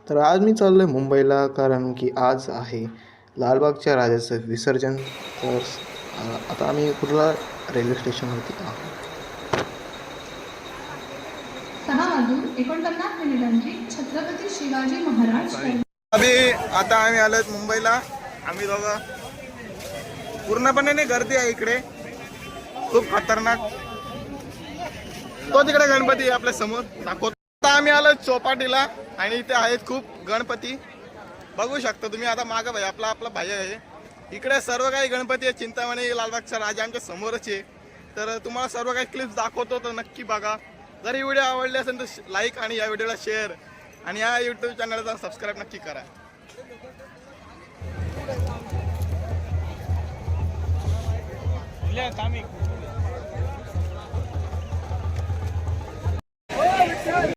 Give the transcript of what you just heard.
तर आज मी चाललो आहे मुंबईला, कारण की आज आहे लालबागच्या राजाचं विसर्जन. तर आता आम्ही कुर्ला रेल्वे स्टेशनवरती आहोत. 6 वाजून 49 मिनिटांची छत्रपती शिवाजी महाराज आता आम्ही आलोत मुंबईला. आम्ही दोघं पूर्णपणे नाही, गर्दी आहे इकडे खूप खतरनाक. तो तिकडे गणपती आहे आपल्या समोर दाखवतो. आता आम्ही आलो चौपाटीला आणि इथे आहेत खूप गणपती, बघू शकता तुम्ही. आता मागं भाई आपला भाई आहे. इकडे सर्व काही गणपती आहे. चिंतामणी लालबागचा राजा आमच्या समोरच आहे. तर तुम्हाला सर्व काही क्लिप्स दाखवतो, तर नक्की बघा. जर ही व्हिडिओ आवडली असेल तर लाईक आणि या व्हिडिओला शेअर आणि या यूट्यूब चॅनलला सबस्क्राईब नक्की करा.